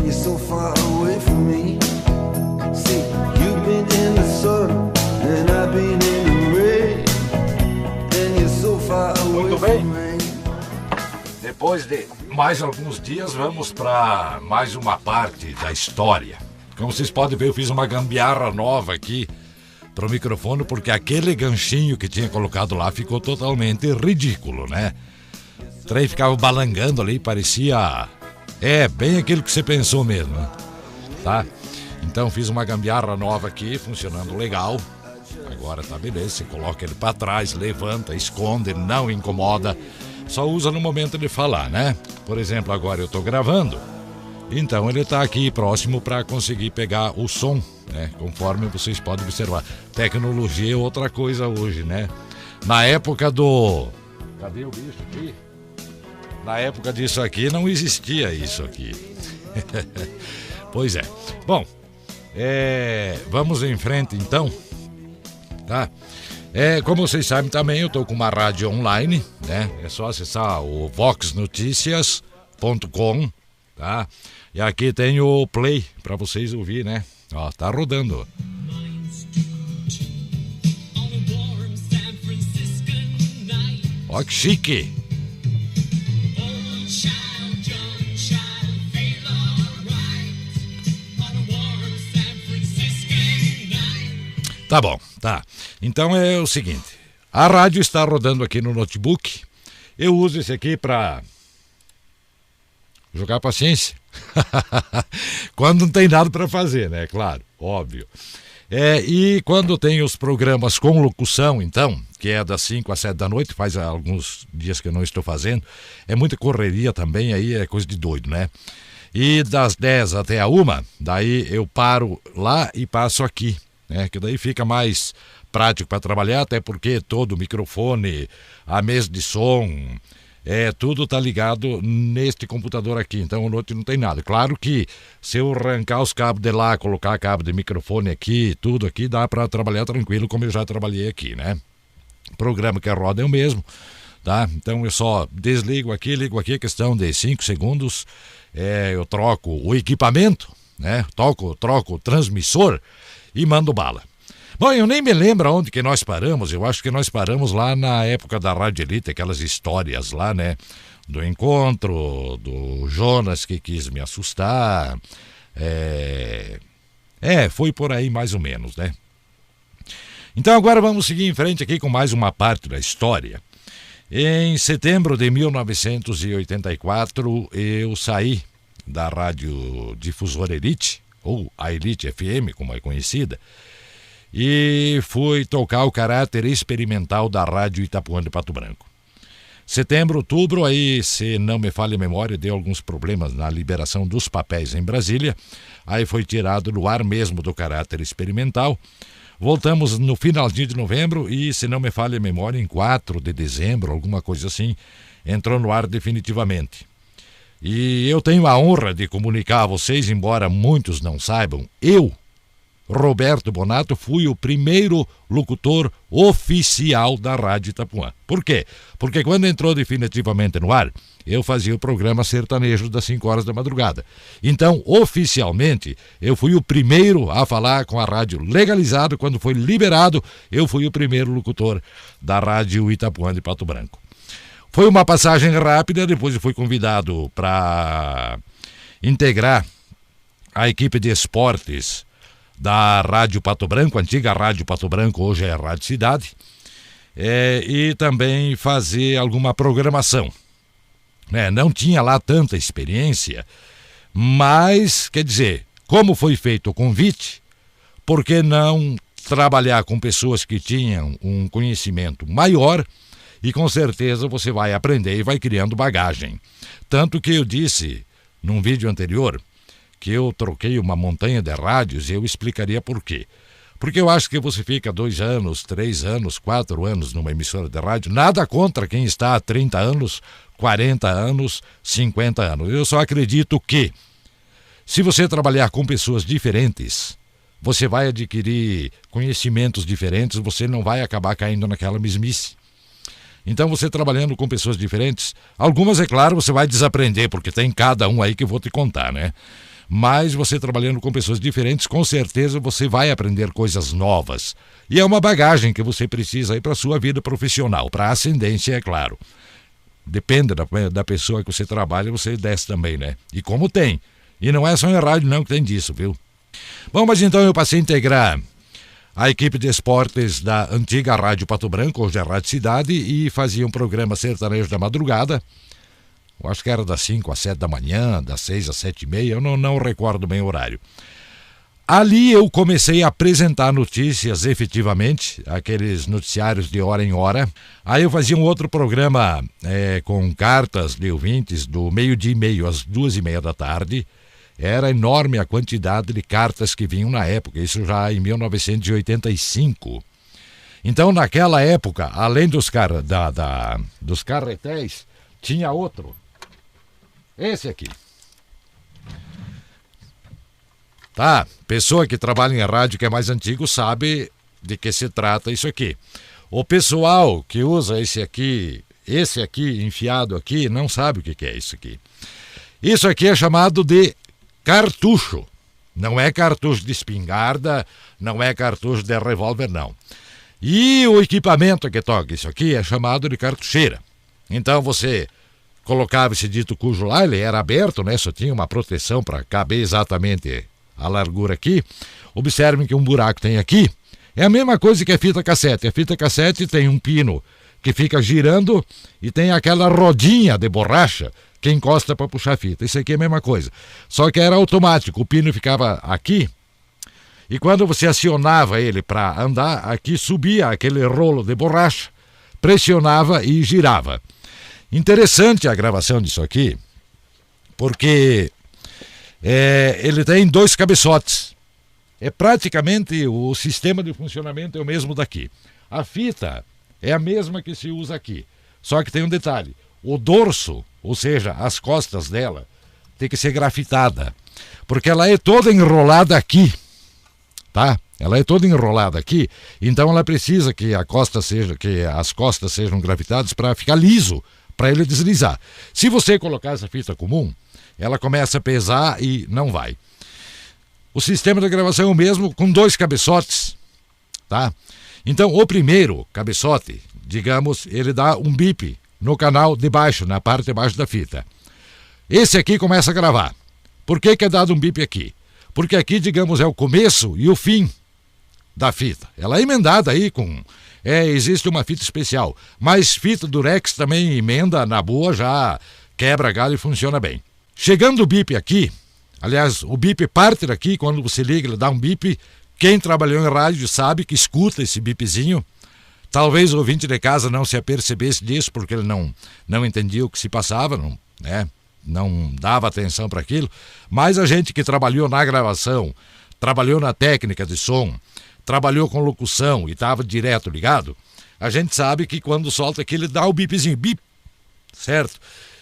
you're so far away from me. See, you've been in the sun and I've been in the rain, and you're so far away from me. Depois de mais alguns dias, vamos para mais uma parte da história. Como vocês podem ver, eu fiz uma gambiarra nova aqui para o microfone, porque aquele ganchinho que tinha colocado lá ficou totalmente ridículo, né? O trem ficava balangando ali, parecia... bem aquilo que você pensou mesmo, né? Tá? Então fiz uma gambiarra nova aqui, funcionando legal. Agora tá beleza, você coloca ele para trás, levanta, esconde, não incomoda. Só usa no momento de falar, né? Por exemplo, agora eu tô gravando, então ele tá aqui próximo para conseguir pegar o som, né? Conforme vocês podem observar. Tecnologia é outra coisa hoje, né? Na época do... Cadê o bicho aqui? Na época disso aqui não existia isso aqui. Pois é. Bom, vamos em frente então, tá? Como vocês sabem também, eu tô com uma rádio online, né? É só acessar o voxnoticias.com, tá? E aqui tem o play para vocês ouvir, né? Ó, tá rodando. Ó, que chique! Tá bom, tá. Então é o seguinte, a rádio está rodando aqui no notebook. Eu uso esse aqui para jogar paciência. Quando não tem nada para fazer, né? Claro, óbvio. E quando tem os programas com locução, então, que é das 5 às 7 da noite, faz alguns dias que eu não estou fazendo, é muita correria também, aí é coisa de doido, né? E das 10 até a 1, daí eu paro lá e passo aqui, né? Que daí fica mais prático para trabalhar, até porque todo o microfone, a mesa de som, tudo tá ligado neste computador aqui, então à noite não tem nada. Claro que se eu arrancar os cabos de lá, colocar cabo de microfone aqui, tudo aqui, dá para trabalhar tranquilo, como eu já trabalhei aqui, né? O programa que roda é o mesmo, tá? Então eu só desligo aqui, ligo aqui, questão de 5 segundos, eu troco o equipamento, né? Troco o transmissor e mando bala. Bom, eu nem me lembro onde que nós paramos, eu acho que nós paramos lá na época da Rádio Elite, aquelas histórias lá, né? Do encontro, do Jonas que quis me assustar, foi por aí mais ou menos, né? Então agora vamos seguir em frente aqui com mais uma parte da história. Em setembro de 1984, eu saí da Rádio Difusora Elite, ou a Elite FM, como é conhecida, e fui tocar o caráter experimental da Rádio Itapuã de Pato Branco. Setembro, outubro, aí, se não me falha a memória, deu alguns problemas na liberação dos papéis em Brasília, aí foi tirado do ar mesmo do caráter experimental. Voltamos no finalzinho de novembro e, se não me falha a memória, em 4 de dezembro, alguma coisa assim, entrou no ar definitivamente. E eu tenho a honra de comunicar a vocês, embora muitos não saibam, eu, Roberto Bonato, fui o primeiro locutor oficial da Rádio Itapuã. Por quê? Porque quando entrou definitivamente no ar, eu fazia o programa sertanejo das 5 horas da madrugada. Então, oficialmente, eu fui o primeiro a falar com a rádio legalizado. Quando foi liberado, eu fui o primeiro locutor da Rádio Itapuã de Pato Branco. Foi uma passagem rápida, depois eu fui convidado para integrar a equipe de esportes da Rádio Pato Branco, antiga Rádio Pato Branco, hoje é a Rádio Cidade, e também fazer alguma programação. Não tinha lá tanta experiência, mas, quer dizer, como foi feito o convite, por que não trabalhar com pessoas que tinham um conhecimento maior, e com certeza você vai aprender e vai criando bagagem. Tanto que eu disse num vídeo anterior que eu troquei uma montanha de rádios, e eu explicaria por quê. Porque eu acho que você fica 2 anos, 3 anos, 4 anos numa emissora de rádio, nada contra quem está há 30 anos, 40 anos, 50 anos. Eu só acredito que, se você trabalhar com pessoas diferentes, você vai adquirir conhecimentos diferentes, você não vai acabar caindo naquela mesmice. Então, você trabalhando com pessoas diferentes, algumas, é claro, você vai desaprender, porque tem cada um aí que eu vou te contar, né? Mas você trabalhando com pessoas diferentes, com certeza você vai aprender coisas novas. E é uma bagagem que você precisa aí para a sua vida profissional, para a ascendência, é claro. Depende da pessoa que você trabalha, você desce também, né? E como tem. E não é só em rádio não que tem disso, viu? Bom, mas então eu passei a integrar a equipe de esportes da antiga Rádio Pato Branco, hoje é Rádio Cidade, e fazia um programa sertanejo da madrugada. Eu acho que era das 5 às 7 da manhã, das 6 às 7h30, eu não recordo bem o horário. Ali eu comecei a apresentar notícias efetivamente, aqueles noticiários de hora em hora. Aí eu fazia um outro programa com cartas de ouvintes do 12h30 às 2h30 da tarde. Era enorme a quantidade de cartas que vinham na época, isso já em 1985. Então naquela época, além dos carretéis, tinha outro. Esse aqui. Tá, pessoa que trabalha em rádio que é mais antigo sabe de que se trata isso aqui. O pessoal que usa esse aqui enfiado aqui, não sabe o que é isso aqui. Isso aqui é chamado de cartucho. Não é cartucho de espingarda, não é cartucho de revólver, não. E o equipamento que toca isso aqui é chamado de cartucheira. Então você colocava esse dito cujo lá, ele era aberto, né? Só tinha uma proteção para caber exatamente a largura aqui. Observem que um buraco tem aqui. É a mesma coisa que a fita cassete. A fita cassete tem um pino que fica girando e tem aquela rodinha de borracha que encosta para puxar a fita. Isso aqui é a mesma coisa. Só que era automático. O pino ficava aqui e quando você acionava ele para andar, aqui subia aquele rolo de borracha, pressionava e girava. Interessante a gravação disso aqui, porque ele tem 2 cabeçotes. É praticamente o sistema de funcionamento é o mesmo daqui. A fita é a mesma que se usa aqui, só que tem um detalhe. O dorso, ou seja, as costas dela, tem que ser grafitada, porque ela é toda enrolada aqui, tá? Ela é toda enrolada aqui, então ela precisa que as costas sejam grafitadas para ficar liso, para ele deslizar. Se você colocar essa fita comum, ela começa a pesar e não vai. O sistema de gravação é o mesmo, com 2 cabeçotes, tá? Então, o primeiro cabeçote, digamos, ele dá um bip no canal de baixo, na parte de baixo da fita. Esse aqui começa a gravar. Por que é dado um bip aqui? Porque aqui, digamos, é o começo e o fim da fita. Ela é emendada aí com... existe uma fita especial, mas fita durex também emenda na boa, já quebra galho e funciona bem. Chegando o bip aqui, aliás, o bip parte daqui, quando você liga ele dá um bip. Quem trabalhou em rádio sabe que escuta esse bipzinho. Talvez o ouvinte de casa não se apercebesse disso, porque ele não entendia o que se passava, não dava atenção para aquilo. Mas a gente que trabalhou na gravação, trabalhou na técnica de som, trabalhou com locução e estava direto ligado, a gente sabe que quando solta aqui ele dá o bipzinho, bip, certo?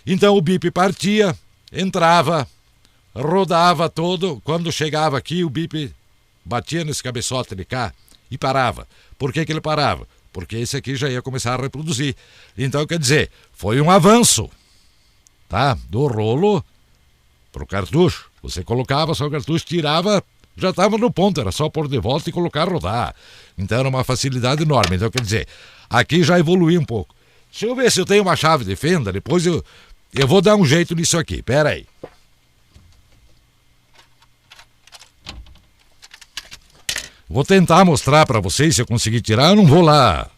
Então o bip partia, entrava, rodava todo, quando chegava aqui o bip batia nesse cabeçote de cá e parava. Por que ele parava? Porque esse aqui já ia começar a reproduzir. Então quer dizer, foi um avanço, tá? Do rolo pro cartucho. Você colocava só o cartucho, tirava, já estava no ponto, era só pôr de volta e colocar a rodar. Então era uma facilidade enorme. Então quer dizer, aqui já evolui um pouco. Deixa eu ver se eu tenho uma chave de fenda, depois eu vou dar um jeito nisso aqui. Pera aí. Vou tentar mostrar para vocês se eu conseguir tirar. Eu não vou lá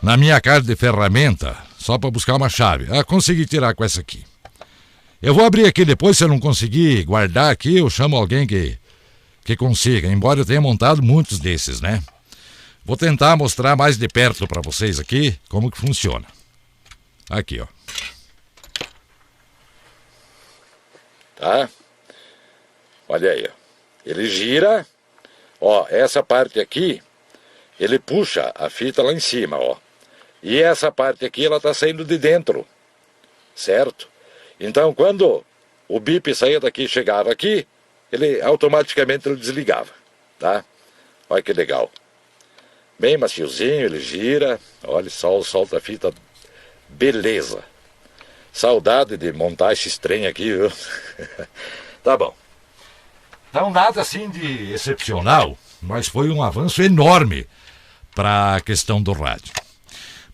na minha caixa de ferramenta só para buscar uma chave. Consegui tirar com essa aqui. Eu vou abrir aqui depois, se eu não conseguir guardar aqui, eu chamo alguém que consiga, embora eu tenha montado muitos desses, né? Vou tentar mostrar mais de perto para vocês aqui como que funciona. Aqui, ó. Tá? Olha aí, ó. Ele gira. Ó, essa parte aqui, ele puxa a fita lá em cima, ó. E essa parte aqui, ela tá saindo de dentro, certo? Então, quando o bip saía daqui e chegava aqui, ele automaticamente ele desligava, tá? Olha que legal. Bem maciozinho, ele gira, olha só, solta a fita, beleza. Saudade de montar esse trem aqui, viu? Tá bom. Então nada assim de excepcional, mas foi um avanço enorme para a questão do rádio.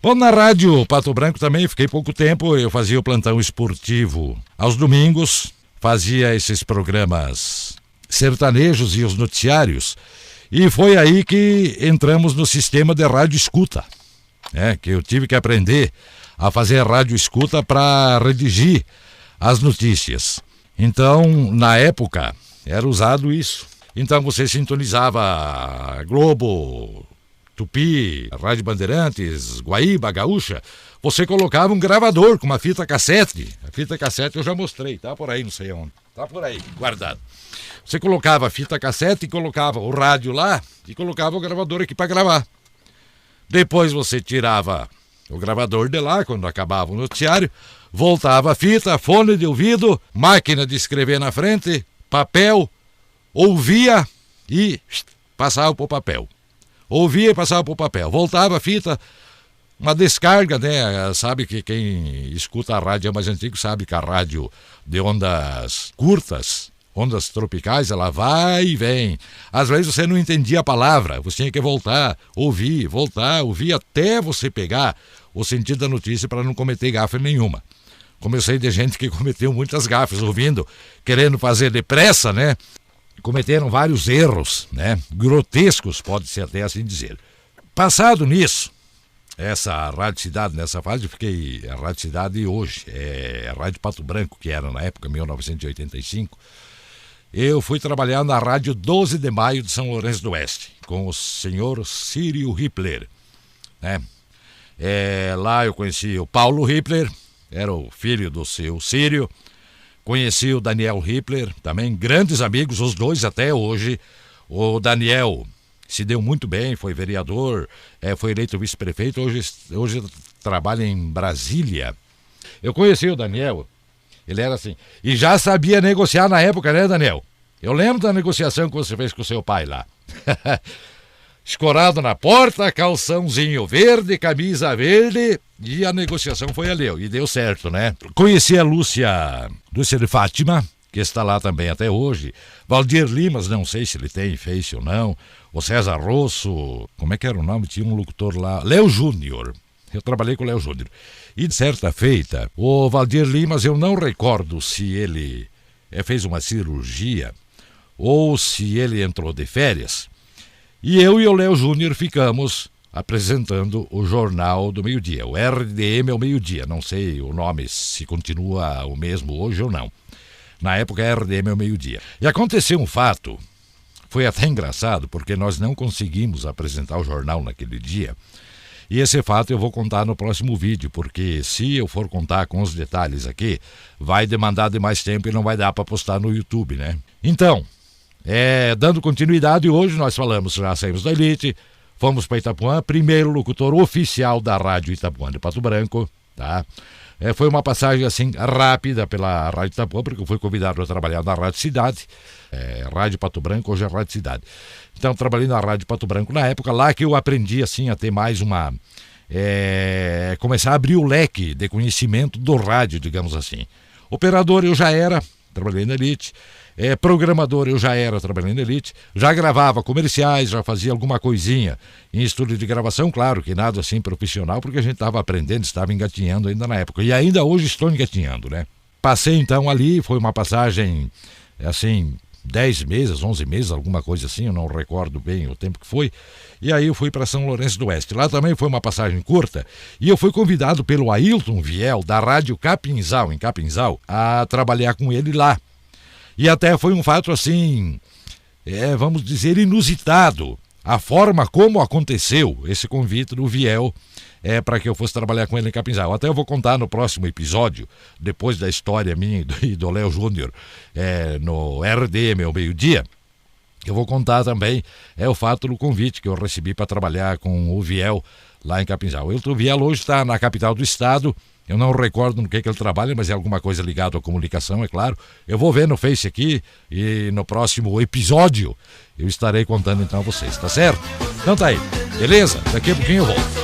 Bom, na Rádio Pato Branco também fiquei pouco tempo, eu fazia o plantão esportivo aos domingos, fazia esses programas sertanejos e os noticiários, e foi aí que entramos no sistema de rádio escuta, que eu tive que aprender a fazer rádio escuta para redigir as notícias. Então, na época, era usado isso. Então você sintonizava Globo, Tupi, Rádio Bandeirantes, Guaíba, Gaúcha, você colocava um gravador com uma fita cassete. A fita cassete eu já mostrei, tá por aí, não sei onde. Tá por aí, guardado. Você colocava a fita cassete e colocava o rádio lá e colocava o gravador aqui para gravar. Depois você tirava o gravador de lá, quando acabava o noticiário, voltava a fita, fone de ouvido, máquina de escrever na frente, papel, ouvia e passava para o papel. Ouvia e passava para o papel. Voltava a fita, uma descarga, né? Sabe que quem escuta a rádio é mais antigo, sabe que a rádio de ondas curtas, ondas tropicais, ela vai e vem. Às vezes você não entendia a palavra, você tinha que voltar, ouvir, até você pegar o sentido da notícia para não cometer gafe nenhuma. Como eu sei de gente que cometeu muitas gafes ouvindo, querendo fazer depressa, né? Cometeram vários erros, né? Grotescos, pode-se até assim dizer. Passado nisso, essa Rádio Cidade, nessa fase, eu fiquei a Rádio Cidade hoje, a Rádio Pato Branco, que era na época, 1985, eu fui trabalhar na Rádio 12 de Maio de São Lourenço do Oeste, com o senhor Círio Hippler, né? Lá eu conheci o Paulo Hippler, era o filho do seu Círio. Conheci o Daniel Hippler, também grandes amigos, os dois até hoje. O Daniel se deu muito bem, foi vereador, foi eleito vice-prefeito, hoje trabalha em Brasília. Eu conheci o Daniel, ele era assim, e já sabia negociar na época, né, Daniel? Eu lembro da negociação que você fez com o seu pai lá. Escorado na porta, calçãozinho verde, camisa verde, e a negociação foi ali, e deu certo, né? Conheci a Lúcia de Fátima, que está lá também até hoje. Valdir Limas, não sei se ele tem Face ou não. O César Rosso, como é que era o nome? Tinha um locutor lá, Léo Júnior. Eu trabalhei com o Léo Júnior. E de certa feita, o Valdir Limas, eu não recordo se ele fez uma cirurgia ou se ele entrou de férias. E eu e o Léo Júnior ficamos apresentando o Jornal do Meio-Dia, o RDM ao meio-dia. Não sei o nome, se continua o mesmo hoje ou não. Na época, RDM ao meio-dia. E aconteceu um fato, foi até engraçado, porque nós não conseguimos apresentar o jornal naquele dia. E esse fato eu vou contar no próximo vídeo, porque se eu for contar com os detalhes aqui, vai demandar de mais tempo e não vai dar para postar no YouTube, né? Então, dando continuidade, hoje nós falamos, já saímos da Elite, fomos para Itapuã, primeiro locutor oficial da Rádio Itapuã de Pato Branco, tá? Foi uma passagem assim rápida pela Rádio Itapuã, porque eu fui convidado a trabalhar na Rádio Cidade, Rádio Pato Branco, hoje é Rádio Cidade. Então trabalhei na Rádio Pato Branco na época, lá que eu aprendi assim a ter mais uma... começar a abrir o leque de conhecimento do rádio, digamos assim. Operador eu já era, trabalhei na Elite. Programador eu já era, trabalhando na Elite, já gravava comerciais, já fazia alguma coisinha em estúdio de gravação, claro que nada assim profissional, porque a gente estava aprendendo, estava engatinhando ainda na época, e ainda hoje estou engatinhando, né? Passei então ali, foi uma passagem assim, 10 meses, 11 meses, alguma coisa assim, eu não recordo bem o tempo que foi, e aí eu fui para São Lourenço do Oeste. Lá também foi uma passagem curta, e eu fui convidado pelo Ailton Viel, da Rádio Capinzal, em Capinzal, a trabalhar com ele lá. E até foi um fato assim, vamos dizer, inusitado, a forma como aconteceu esse convite do Viel para que eu fosse trabalhar com ele em Capinzal. Até eu vou contar no próximo episódio, depois da história minha e do Léo Júnior no RDM ao meio-dia, eu vou contar também o fato do convite que eu recebi para trabalhar com o Viel lá em Capinzal. O Viel hoje está na capital do estado. Eu não recordo no que ele trabalha, mas é alguma coisa ligada à comunicação, é claro. Eu vou ver no Face aqui e no próximo episódio eu estarei contando então a vocês, tá certo? Então tá aí, beleza? Daqui a pouquinho eu volto.